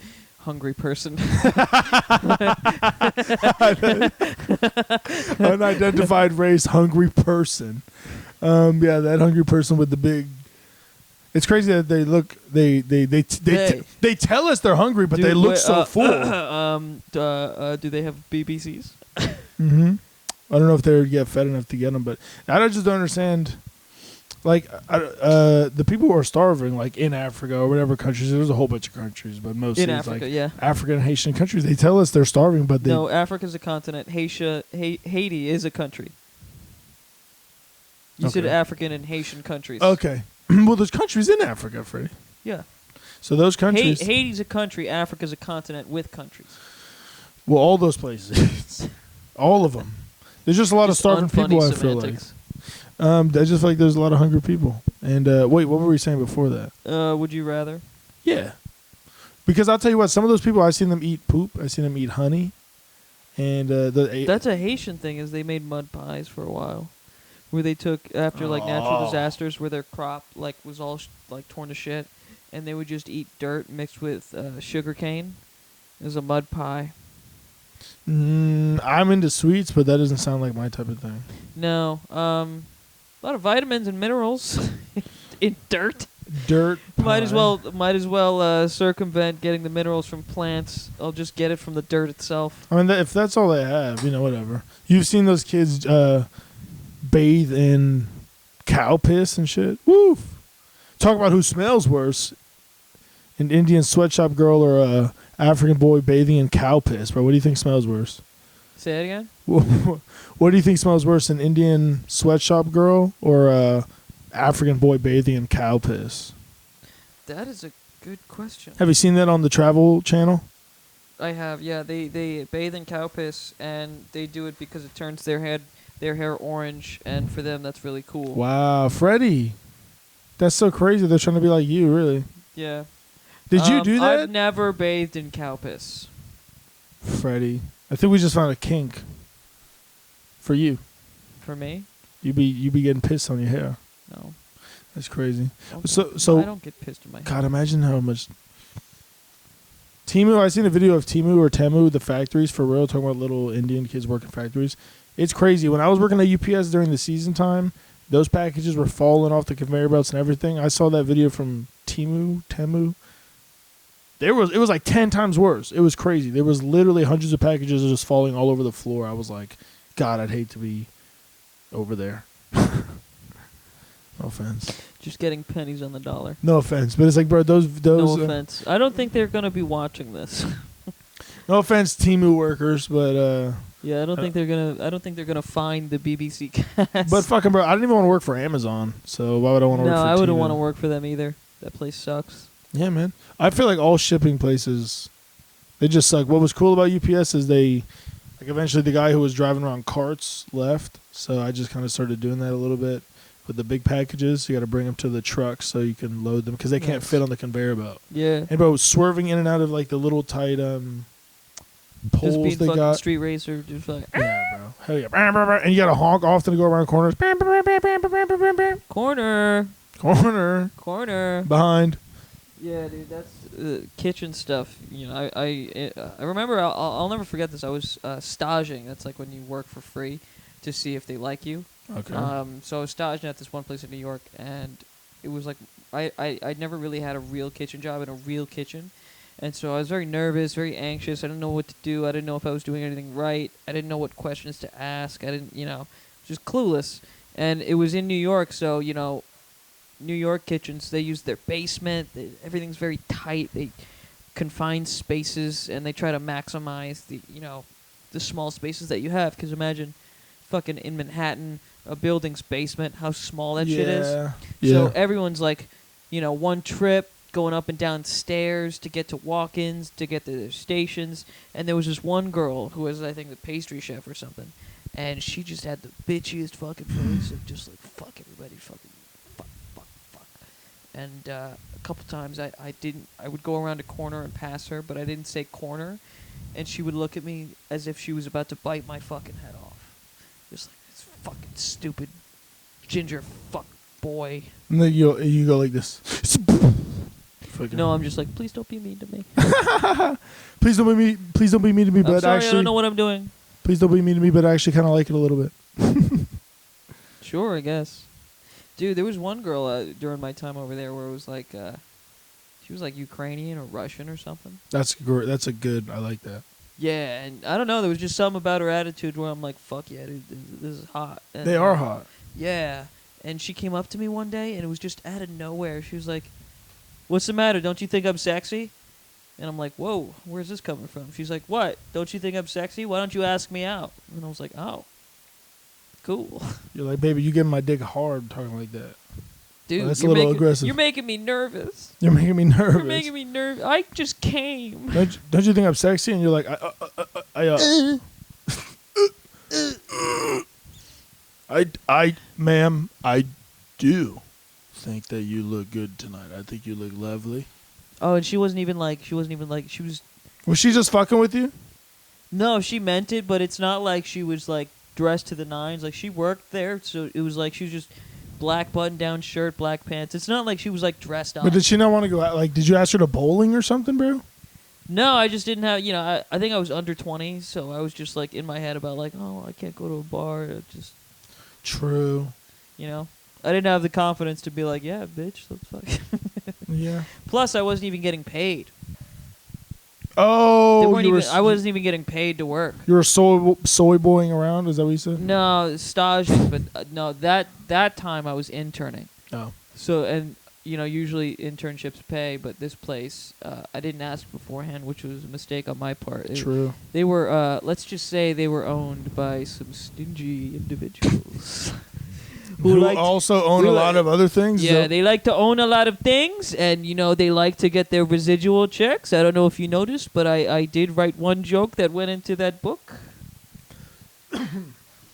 hungry person? Unidentified race, hungry person. Yeah, that hungry person with the big. It's crazy that they look. They tell us they're hungry, but they look so full. Do they have BBCs? I don't know if they would get fed enough to get them, but I just don't understand. Like the people who are starving, like in Africa or whatever countries. There's a whole bunch of countries, but mostly In it's Africa, like yeah. African and Haitian countries. They tell us they're starving, but No, Africa's a continent. Haiti is a country. You said African and Haitian countries. Okay. Well, there's countries in Africa, Freddy. Yeah. So those countries. Haiti's a country. Africa's a continent with countries. Well, all those places. All of them. There's just a lot of starving people, I feel like. I just feel like there's a lot of hungry people. And wait, what were we saying before that? Would you rather? Yeah. Because I'll tell you what, some of those people, I've seen them eat poop. I've seen them eat honey. And that's a Haitian thing, is they made mud pies for a while. Where they took, after like natural disasters, where their crop like was all like torn to shit, and they would just eat dirt mixed with sugar cane. It was a mud pie. I'm into sweets, but that doesn't sound like my type of thing. No. A lot of vitamins and minerals in dirt. Dirt pie. Might as well circumvent getting the minerals from plants. I'll just get it from the dirt itself. I mean, if that's all they have, whatever. You've seen those kids bathe in cow piss and shit. Woo! Talk about who smells worse. An Indian sweatshop girl or a African boy bathing in cow piss, bro. What do you think smells worse? Say it again? What do you think smells worse, an Indian sweatshop girl or a African boy bathing in cow piss? That is a good question. Have you seen that on the Travel Channel? I have, yeah. They bathe in cow piss, and they do it because it turns their hair orange, and for them that's really cool. Wow, Freddy. That's so crazy. They're trying to be like you, really. Yeah. Did you do that? I've never bathed in cow piss. Freddie, I think we just found a kink for you. For me? You be getting pissed on your hair. No. That's crazy. So I don't get pissed in my hair. God, imagine how much Temu. I seen a video of Temu or Temu, the factories for real, talking about little Indian kids working factories. It's crazy. When I was working at UPS during the season time, those packages were falling off the conveyor belts and everything. I saw that video from Temu. It was like 10 times worse. It was crazy. There was literally hundreds of packages just falling all over the floor. I was like, God, I'd hate to be over there. No offense. Just getting pennies on the dollar. No offense, but it's like, bro, those. No offense. I don't think they're gonna be watching this. No offense, Temu workers, but yeah, I don't think they're gonna find the BBC cast. But fucking bro, I didn't even want to work for Amazon, so why would I want to work for No, I wouldn't Temu? want to work for them either. That place sucks. Yeah, man. I feel like all shipping places, they just suck. What was cool about UPS is eventually the guy who was driving around carts left, so I just kind of started doing that a little bit with the big packages. You got to bring them to the truck so you can load them because they can't fit on the conveyor belt. Yeah. And bro, swerving in and out of like the little tight poles just being they fucking got. street racer, just like Yeah, bro. Hell yeah. And you got to honk often to go around corners. corner Behind. Yeah, dude, that's kitchen stuff. I remember. I'll never forget this. I was staging. That's like when you work for free to see if they like you. Okay. So I was staging at this one place in New York, and it was like I'd never really had a real kitchen job in a real kitchen, and so I was very nervous, very anxious. I didn't know what to do. I didn't know if I was doing anything right. I didn't know what questions to ask. I didn't, just clueless. And it was in New York, so New York kitchens, they use their basement. Everything's very tight. They confine spaces, and they try to maximize the small spaces that you have. Because imagine, fucking in Manhattan, a building's basement, how small that shit is. Yeah. So everyone's like, one trip going up and down stairs to get to walk-ins, to get to their stations. And there was this one girl who was, I think, the pastry chef or something, and she just had the bitchiest fucking face of just like, fuck everybody, fucking. And a couple times I would go around a corner and pass her, but I didn't say corner, and she would look at me as if she was about to bite my fucking head off. Just like, this fucking stupid ginger fuck boy. And then you go like this. No, I'm just like, please don't be mean to me. Please don't be mean to me, but sorry, actually, I don't know what I'm doing. Please don't be mean to me, but I actually kind of like it a little bit. Sure, I guess. Dude, there was one girl during my time over there where it was like, she was like Ukrainian or Russian or something. That's a good. I like that. Yeah, and I don't know. There was just something about her attitude where I'm like, fuck yeah, dude, this is hot. And, they are hot. Yeah, And she came up to me one day, and it was just out of nowhere. She was like, "What's the matter? Don't you think I'm sexy?" And I'm like, "Whoa, where's this coming from?" She's like, "What? Don't you think I'm sexy? Why don't you ask me out?" And I was like, "Oh, cool." You're like, baby, you getting my dick hard talking like that. Dude, that's a little aggressive. You're making me nervous. You're making me nervous. You're making me nervous. I just came. Don't you think I'm sexy? And you're like, ma'am, I do think that you look good tonight. I think you look lovely. Oh, and she was. Was she just fucking with you? No, she meant it, but it's not like she was like dressed to the nines. Like she worked there, so it was like she was just black button-down shirt, black pants. It's not like she was like dressed up. But did she not want to go out? Like, did you ask her to bowling or something, bro? No, I just didn't have. I think I was under 20, so I was just like in my head about like, oh, I can't go to a bar. Just true. I didn't have the confidence to be like, yeah, bitch, let's fuck. Yeah. Plus, I wasn't even getting paid. Oh, I wasn't even getting paid to work. You were soy boying around? Is that what you said? No, staging, but no, that time I was interning. Oh. So, and usually internships pay, but this place, I didn't ask beforehand, which was a mistake on my part. True. They were, let's just say they were owned by some stingy individuals. Who also own a lot of other things? Yeah, they like to own a lot of things, and, they like to get their residual checks. I don't know if you noticed, but I did write one joke that went into that book.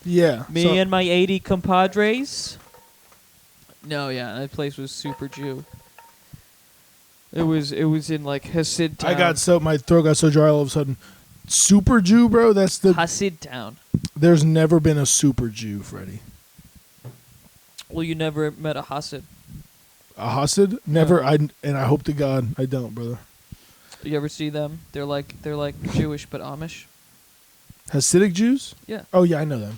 Yeah. Me and my 80 compadres. No, yeah, that place was super Jew. It was in like Hasid town. My throat got so dry all of a sudden. Super Jew, bro. That's the Hasid town. There's never been a super Jew, Freddy. Well, you never met a Hasid. A Hasid? Never. No. And I hope to God I don't, brother. You ever see them? They're like Jewish but Amish. Hasidic Jews? Yeah. Oh yeah, I know them.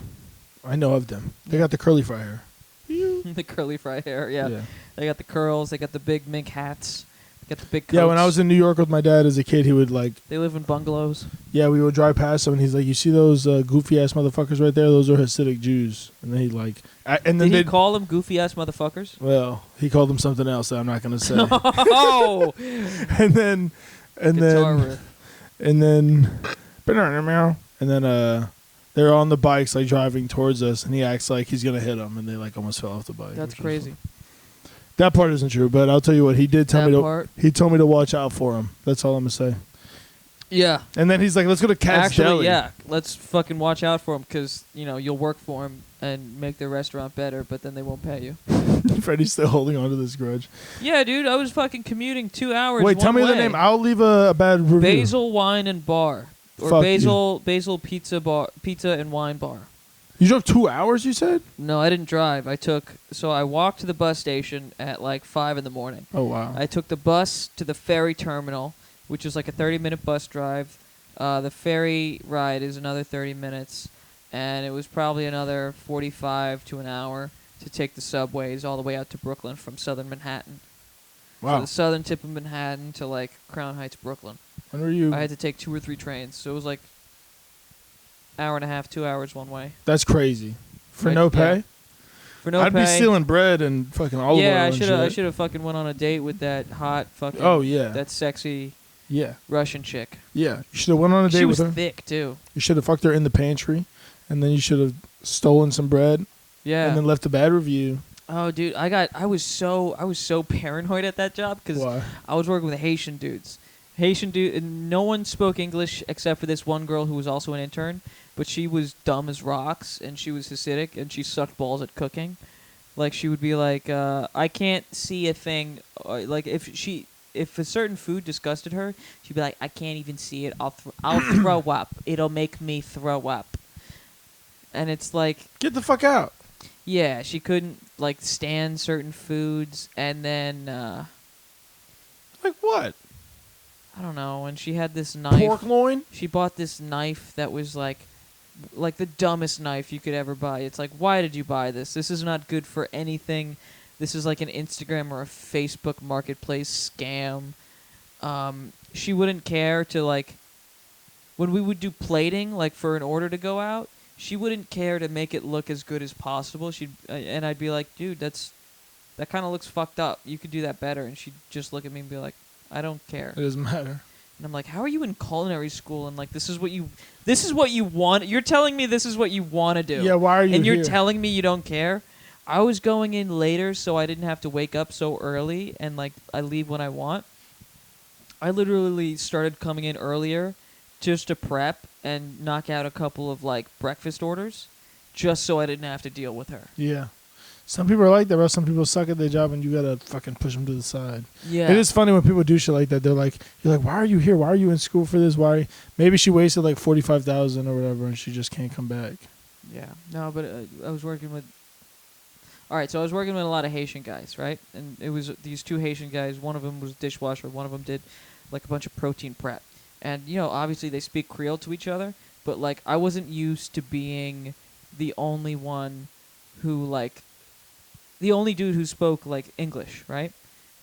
I know of them. They got the curly fry hair. The curly fry hair, yeah. They got the curls. They got the big mink hats. They got the big coats. Yeah, when I was in New York with my dad as a kid, he would like... They live in bungalows. Yeah, we would drive past them, and he's like, you see those goofy-ass motherfuckers right there? Those are Hasidic Jews. And then he'd like... and then Did he call them goofy-ass motherfuckers? Well, he called them something else that I'm not going to say. Oh! And then... And then they're on the bikes, like, driving towards us, and he acts like he's going to hit them, and they, like, almost fell off the bike. That's crazy. That part isn't true, but I'll tell you what, he did tell me to... He told me to watch out for him. That's all I'm going to say. Yeah. And then he's like, let's go to Cat's Deli. Yeah, let's fucking watch out for him, because, you'll work for him and make their restaurant better, but then they won't pay you. Freddie's still holding on to this grudge. Yeah, dude, I was fucking commuting 2 hours. Wait, tell me the name. I'll leave a bad review. Basil Wine and Bar. Or Fuck Basil Pizza and Wine Bar. You drove 2 hours, you said? No, I didn't drive. I walked to the bus station at like 5 in the morning. Oh, wow. I took the bus to the ferry terminal, which is like a 30-minute bus drive. The ferry ride is another 30 minutes, and it was probably another 45 to an hour to take the subways all the way out to Brooklyn from southern Manhattan. Wow. So the southern tip of Manhattan to like Crown Heights, Brooklyn. When were you? I had to take 2 or 3 trains, so it was like hour and a half, 2 hours one way. That's crazy. For no pay? Yeah. For no pay. I'd be stealing bread and fucking olive oil. Yeah, I should have fucking went on a date with that hot fucking... Oh, yeah. That sexy Yeah. Russian chick. Yeah. You should have went on a date with her. She was thick, too. You should have fucked her in the pantry, and then you should have stolen some bread. Yeah. And then left a bad review. Oh, dude, I was so paranoid at that job because I was working with Haitian dudes. And no one spoke English except for this one girl who was also an intern, but she was dumb as rocks and she was Hasidic and she sucked balls at cooking. Like she would be like, I can't see a thing. Like if a certain food disgusted her, she'd be like, I can't even see it. I'll throw up. It'll make me throw up. And it's like, get the fuck out. Yeah, she couldn't like stand certain foods, and then like what? I don't know. And she had this knife. Pork loin? She bought this knife that was like the dumbest knife you could ever buy. It's like, why did you buy this? This is not good for anything. This is like an Instagram or a Facebook marketplace scam. She wouldn't care to like when we would do plating, like for an order to go out. she wouldn't care to make it look as good as possible. And I'd be like, dude, that kind of looks fucked up. You could do that better. And she'd just look at me and be like, I don't care. It doesn't matter. And I'm like, how are you in culinary school? And like, this is what you want. You're telling me this is what you want to do. Yeah, why are you And you're here? telling me you don't care? I was going in later so I didn't have to wake up so early and like I leave when I want. I literally started coming in earlier just to prep and knock out a couple of like breakfast orders just so I didn't have to deal with her. Yeah. Some people are like that, bro. Some people suck at their job and you gotta fucking push them to the side. Yeah. It is funny when people do shit like that. They're like, you're like, why are you here? Why are you in school for this? Why? Maybe she wasted like 45,000 or whatever and she just can't come back. Yeah. No, but I was working with... All right, so I was working with a lot of Haitian guys, right? And it was these two Haitian guys. One of them was a dishwasher. One of them did like a bunch of protein prep. And, you know, obviously they speak Creole to each other. But, like, I wasn't used to being the only one who, like... The only dude who spoke, like, English, right?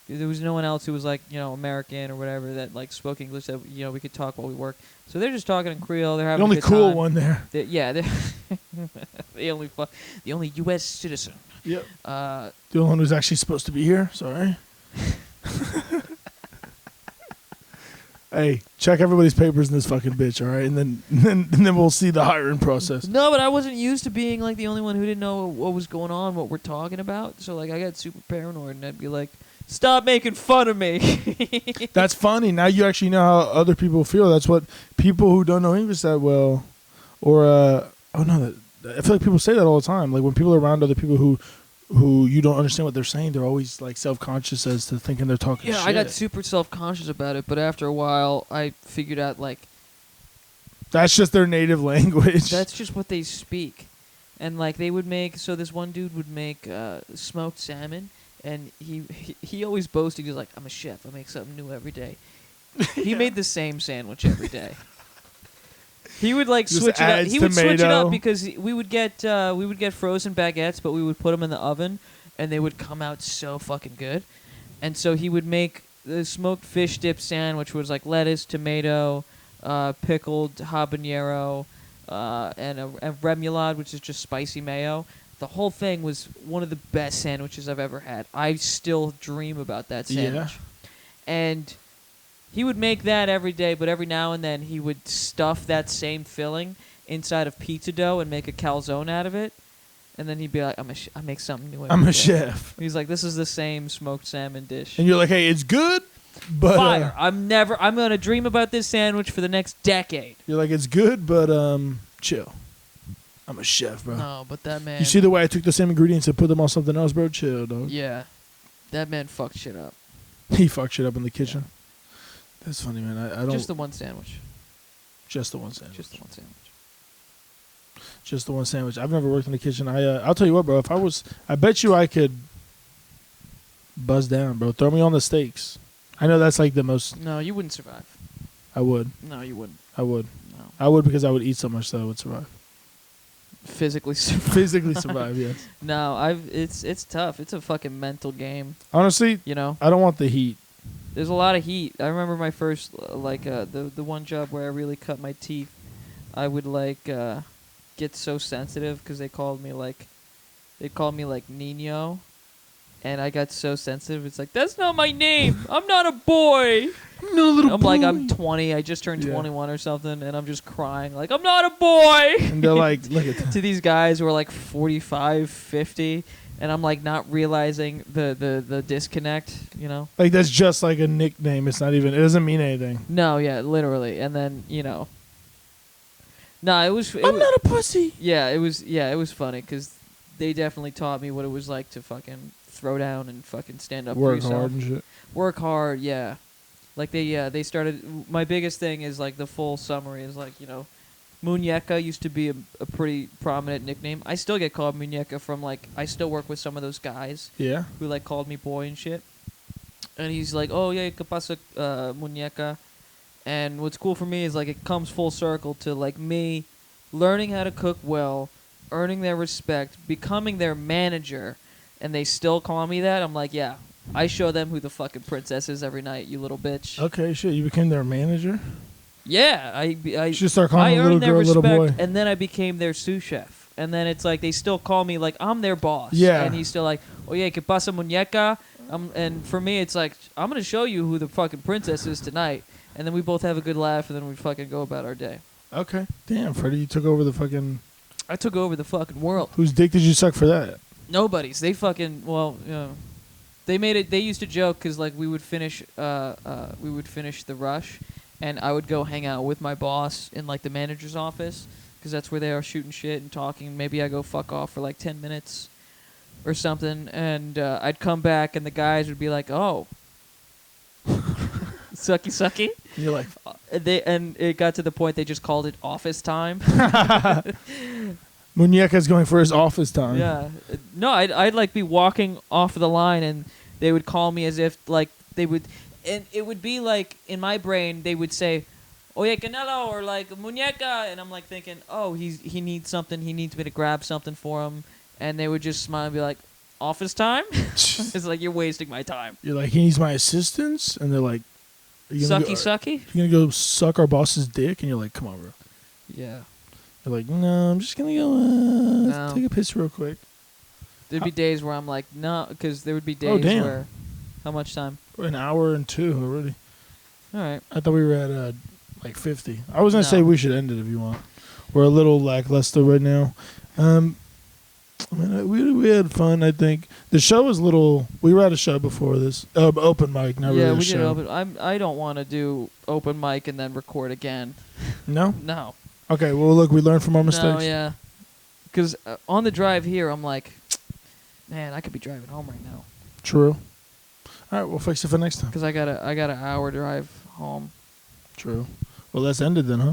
There was no one else who was, like, you know, American or whatever that, like, spoke English that, you know, we could talk while we work. So they're just talking in Creole. They're having The only a good cool time. one there. Yeah, the only U.S. citizen. Yep. The only one who's actually supposed to be here. Sorry. Hey, check everybody's papers in this fucking bitch, all right? And then we'll see the hiring process. No, but I wasn't used to being like the only one who didn't know what was going on, what we're talking about. So like I got super paranoid, and I'd be like, "Stop making fun of me." That's funny. Now you actually know how other people feel. That's what people who don't know English that well, or I feel like people say that all the time. Like when people are around other people who you don't understand what they're saying, they're always like self-conscious as to thinking they're talking shit. Yeah, I got super self-conscious about it, but after a while, I figured out like that's just their native language. That's just what they speak, and like they would make. So this one dude would make smoked salmon, and he always boasted. He was like, "I'm a chef. I make something new every day." He made the same sandwich every day. He would like Just switch it up. He would switch it tomato. up because we would get frozen baguettes, but we would put them in the oven, and they would come out so fucking good. And so he would make the smoked fish dip sandwich, which was like lettuce, tomato, pickled habanero, and a remoulade, which is just spicy mayo. The whole thing was one of the best sandwiches I've ever had. I still dream about that sandwich. Yeah. And he would make that every day, but every now and then he would stuff that same filling inside of pizza dough and make a calzone out of it. And then he'd be like, I make something new every I'm a day." chef. He's like, this is the same smoked salmon dish. And you're like, hey, it's good, but Fire. I'm going to dream about this sandwich for the next decade. You're like, it's good, but chill. I'm a chef, bro. No, but that man... You see the way I took the same ingredients and put them on something else, bro? Chill, dog. Yeah. That man fucked shit up. He fucked shit up in the kitchen. Yeah. That's funny, man. I don't... Just the one sandwich. Just the one sandwich. Just the one sandwich. Just the one sandwich. I've never worked in the kitchen. I'll tell you what, bro. I bet you I could buzz down, bro. Throw me on the steaks. I know that's like the most... No, you wouldn't survive. I would. No, you wouldn't. I would. No. I would because I would eat so much that I would survive. Physically survive. Physically survive, yes. No, it's tough. It's a fucking mental game. Honestly, you know, I don't want the heat. There's a lot of heat. I remember my first the one job where I really cut my teeth. I would get so sensitive because they called me like Nino, and I got so sensitive. It's like, that's not my name. I'm not a boy. No little I'm boy. like, I'm 20. I just turned 21 or something, and I'm just crying like, I'm not a boy. And they're like, look at that. To these guys who are like 45, 50, and I'm like not realizing the disconnect, you know? Like that's just like a nickname. It doesn't mean anything. No, yeah, literally. And then, you know. No, I'm not a pussy. Yeah, it was funny because they definitely taught me what it was like to fucking throw down and fucking stand up for yourself. Work hard and shit. Work hard, yeah. Like they started. My biggest thing is like the full summary is like, you know, Muñeca used to be a pretty prominent nickname. I still get called Muñeca from like, I still work with some of those guys. Yeah. Who like called me boy and shit. And he's like, oh yeah, ¿qué pasa, Muñeca? And what's cool for me is like it comes full circle to like me learning how to cook well, earning their respect, becoming their manager, and they still call me that. I'm like, yeah, I show them who the fucking princess is every night, you little bitch. Okay, shit. You became their manager? Yeah, You should start calling I the little earned their girl respect, little boy. and then I became their sous chef. And then it's like they still call me like I'm their boss. Yeah. And he's still like, oh yeah, que pasa muñeca? And for me, it's like I'm gonna show you who the fucking princess is tonight. And then we both have a good laugh, and then we fucking go about our day. Okay. Damn, Freddy, you took over the fucking. I took over the fucking world. Whose dick did you suck for that? Nobody's. They fucking they made it. They used to joke because like we would finish the rush, and I would go hang out with my boss in like the manager's office because that's where they are shooting shit and talking. Maybe I go fuck off for like 10 minutes or something, and I'd come back and the guys would be like, "Oh, sucky sucky." And you're like, and it got to the point they just called it office time. Muñeca's going for his office time. Yeah. No, I'd like be walking off the line and they would call me as if like they would, and it would be like in my brain they would say, "Oye Canelo," or like "Muñeca," and I'm like thinking, "Oh, he needs something. He needs me to grab something for him," and they would just smile and be like, "Office time." It's like you're wasting my time. You're like, he needs my assistance, and they're like, sucky. You're gonna go suck our boss's dick, and you're like, come on, bro. Yeah. You're like, no, I'm just gonna go take a piss real quick. There'd be days where I'm like, no, because there would be days where, how much time? An hour and 2 already. All right. I thought we were at like 50. I was gonna say we should end it if you want. We're a little lackluster right now. I mean, we had fun. I think the show was little. We were at a show before this, open mic, not really a show. Yeah, we did open. I don't want to do open mic and then record again. No. No. Okay. Well, look, we learned from our mistakes. No, yeah. Because on the drive here, I'm like, man, I could be driving home right now. True. All right, we'll fix it for next time. Because I got an hour drive home. True. Well, let's end it then, huh?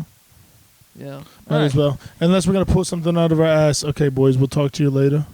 Yeah. Might as well. Unless we're going to pull something out of our ass. Okay, boys, we'll talk to you later.